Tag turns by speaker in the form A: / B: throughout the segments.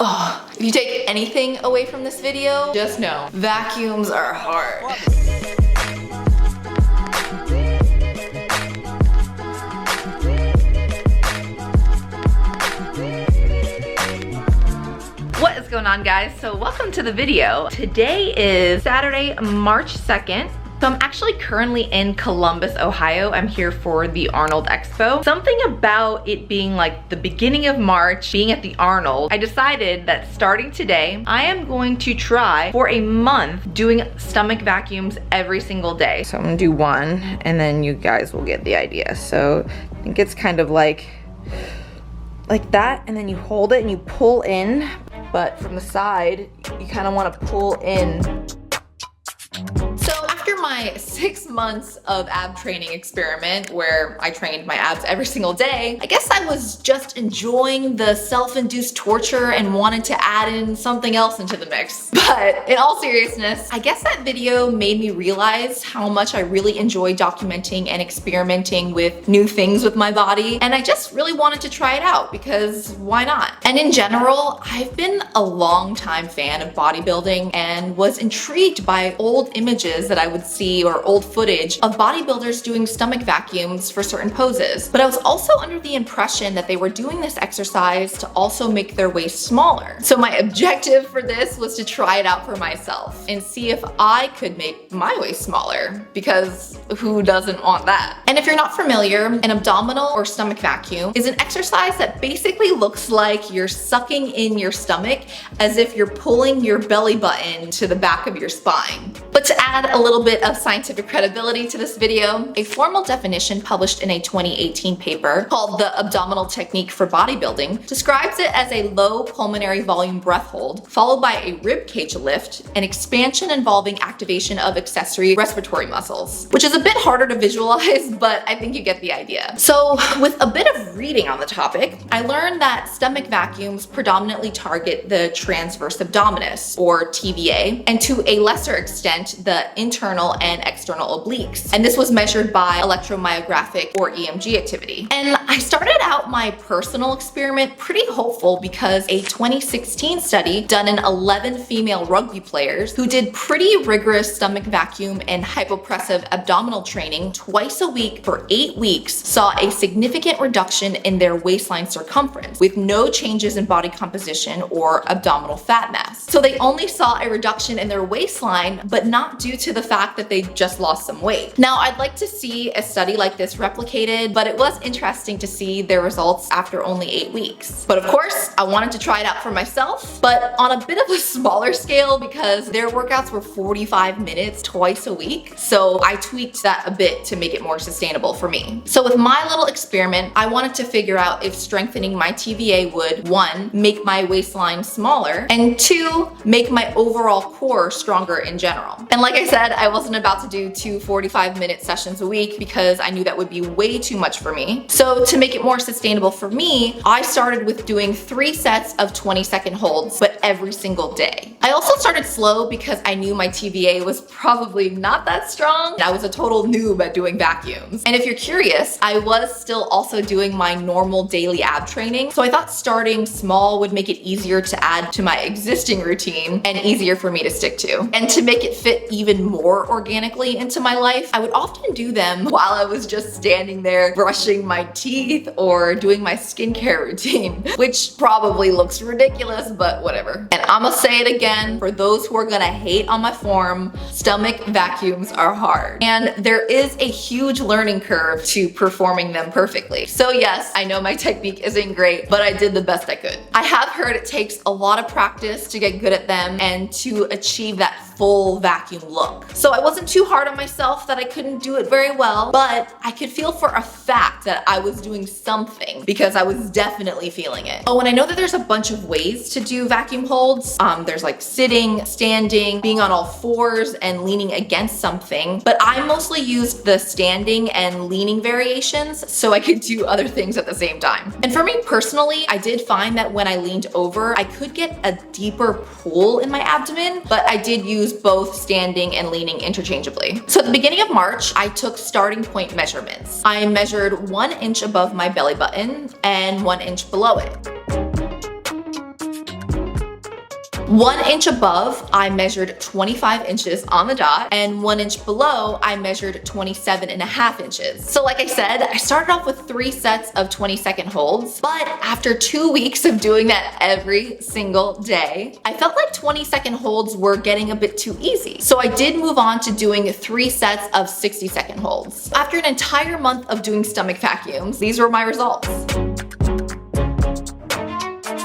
A: Oh, if you take anything away from this video, just know vacuums are hard. What is going on, guys? So welcome to the video. Today is Saturday, March 2nd. So I'm actually currently in Columbus, Ohio. I'm here for the Arnold Expo. Something about it being like the beginning of March, being at the Arnold, I decided that starting today, I am going to try for a month doing stomach vacuums every single day. So I'm gonna do one and then you guys will get the idea. So I think it's kind of like that, and then you hold it and you pull in, but from the side, you kind of want to pull in. My 6 months of ab training experiment where I trained my abs every single day, I guess I was just enjoying the self-induced torture and wanted to add in something else into the mix. But in all seriousness, I guess that video made me realize how much I really enjoy documenting and experimenting with new things with my body, and I just really wanted to try it out because why not? And in general, I've been a long time fan of bodybuilding and was intrigued by old images that I would see or old footage of bodybuilders doing stomach vacuums for certain poses. But I was also under the impression that they were doing this exercise to also make their waist smaller. So my objective for this was to try it out for myself and see if I could make my waist smaller, because who doesn't want that? And if you're not familiar, an abdominal or stomach vacuum is an exercise that basically looks like you're sucking in your stomach as if you're pulling your belly button to the back of your spine. But to add a little bit of scientific credibility to this video, a formal definition published in a 2018 paper called The Abdominal Technique for Bodybuilding describes it as a low pulmonary volume breath hold, followed by a rib cage lift, and expansion involving activation of accessory respiratory muscles, which is a bit harder to visualize, but I think you get the idea. So with a bit of reading on the topic, I learned that stomach vacuums predominantly target the transverse abdominis, or TVA, and to a lesser extent, the internal and external obliques. And this was measured by electromyographic or EMG activity. And I started out my personal experiment pretty hopeful because a 2016 study done in 11 female rugby players who did pretty rigorous stomach vacuum and hypopressive abdominal training twice a week for 8 weeks saw a significant reduction in their waistline circumference with no changes in body composition or abdominal fat mass. So they only saw a reduction in their waistline, but not due to the fact that they just lost some weight. Now, I'd like to see a study like this replicated, but it was interesting to see their results after only 8 weeks. But of course, I wanted to try it out for myself, but on a bit of a smaller scale because their workouts were 45 minutes twice a week. So I tweaked that a bit to make it more sustainable for me. So with my little experiment, I wanted to figure out if strengthening my TVA would, 1, make my waistline smaller, and 2, make my overall core stronger in general. And like I said, I wasn't about to do 2 45-minute sessions a week because I knew that would be way too much for me. So to make it more sustainable for me, I started with doing 3 sets of 20-second holds, but every single day. I also started slow because I knew my TVA was probably not that strong. I was a total noob at doing vacuums. And if you're curious, I was still also doing my normal daily ab training. So I thought starting small would make it easier to add to my existing routine and easier for me to stick to. And to make it fit even more organically into my life, I would often do them while I was just standing there brushing my teeth or doing my skincare routine, which probably looks ridiculous, but whatever. And I'ma say it again, for those who are gonna hate on my form, stomach vacuums are hard. And there is a huge learning curve to performing them perfectly. So yes, I know my technique isn't great, but I did the best I could. I have heard it takes a lot of practice to get good at them and to achieve that full vacuum look. So I wasn't too hard on myself that I couldn't do it very well, but I could feel for a fact that I was doing something because I was definitely feeling it. Oh, and I know that there's a bunch of ways to do vacuum holds. There's like sitting, standing, being on all fours, and leaning against something, but I mostly used the standing and leaning variations so I could do other things at the same time. And for me personally, I did find that when I leaned over, I could get a deeper pull in my abdomen, but I did use both standing and leaning interchangeably. So at the beginning of March, I took starting point measurements. I measured 1 inch above my belly button and 1 inch below it. 1 inch above, I measured 25 inches on the dot, and 1 inch below, I measured 27.5 inches. So like I said, I started off with 3 sets of 20-second holds, but after 2 weeks of doing that every single day, I felt like 20-second holds were getting a bit too easy. So I did move on to doing 3 sets of 60-second holds. After an entire month of doing stomach vacuums, these were my results.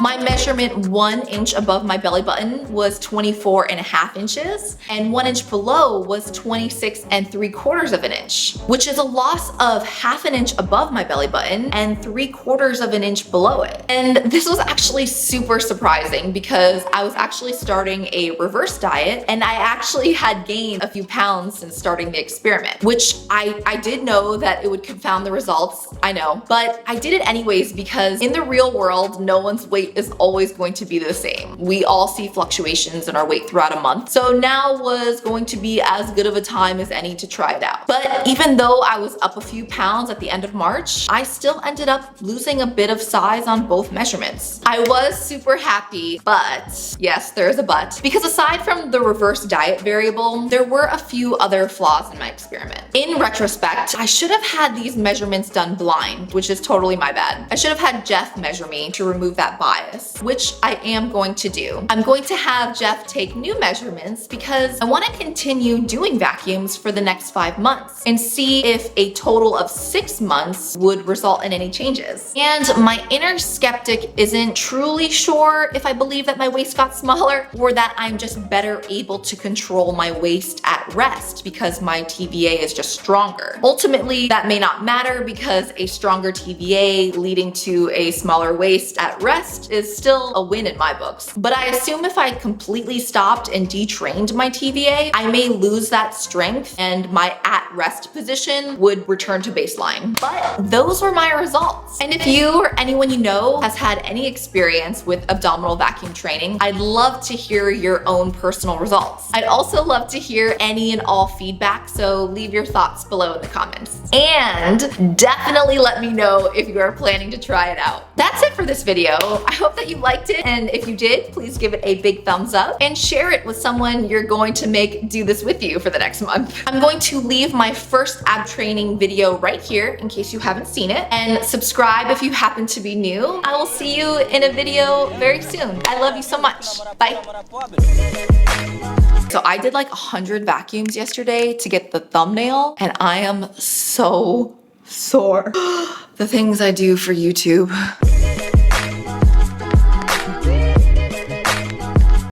A: My measurement 1 inch above my belly button was 24.5 inches, and 1 inch below was 26.75 of an inch, which is a loss of 1/2 inch above my belly button and 3/4 of an inch below it. And this was actually super surprising because I was actually starting a reverse diet, and I actually had gained a few pounds since starting the experiment, which I did know that it would confound the results, I know, but I did it anyways because in the real world, no one's weight is always going to be the same. We all see fluctuations in our weight throughout a month. So now was going to be as good of a time as any to try it out. But even though I was up a few pounds at the end of March, I still ended up losing a bit of size on both measurements. I was super happy, but yes, there is a but, because aside from the reverse diet variable, there were a few other flaws in my experiment. In retrospect, I should have had these measurements done blind, which is totally my bad. I should have had Jeff measure me to remove that bias, which I am going to do. I'm going to have Jeff take new measurements because I want to continue doing vacuums for the next 5 months and see if a total of 6 months would result in any changes. And my inner skeptic isn't truly sure if I believe that my waist got smaller or that I'm just better able to control my waist at rest because my TVA is just stronger. Ultimately, that may not matter because a stronger TVA leading to a smaller waist at rest is still a win in my books. But I assume if I completely stopped and detrained my TVA, I may lose that strength and my at rest position would return to baseline. But those were my results. And if you or anyone you know has had any experience with abdominal vacuum training, I'd love to hear your own personal results. I'd also love to hear any and all feedback, so leave your thoughts below in the comments. And definitely let me know if you are planning to try it out. That's it for this video. I hope that you liked it, and if you did, please give it a big thumbs up and share it with someone you're going to make do this with you for the next month. I'm going to leave my first ab training video right here in case you haven't seen it, and subscribe if you happen to be new. I will see you in a video very soon. I love you so much. Bye. So I did like 100 vacuums yesterday to get the thumbnail, and I am so sore. The things I do for YouTube.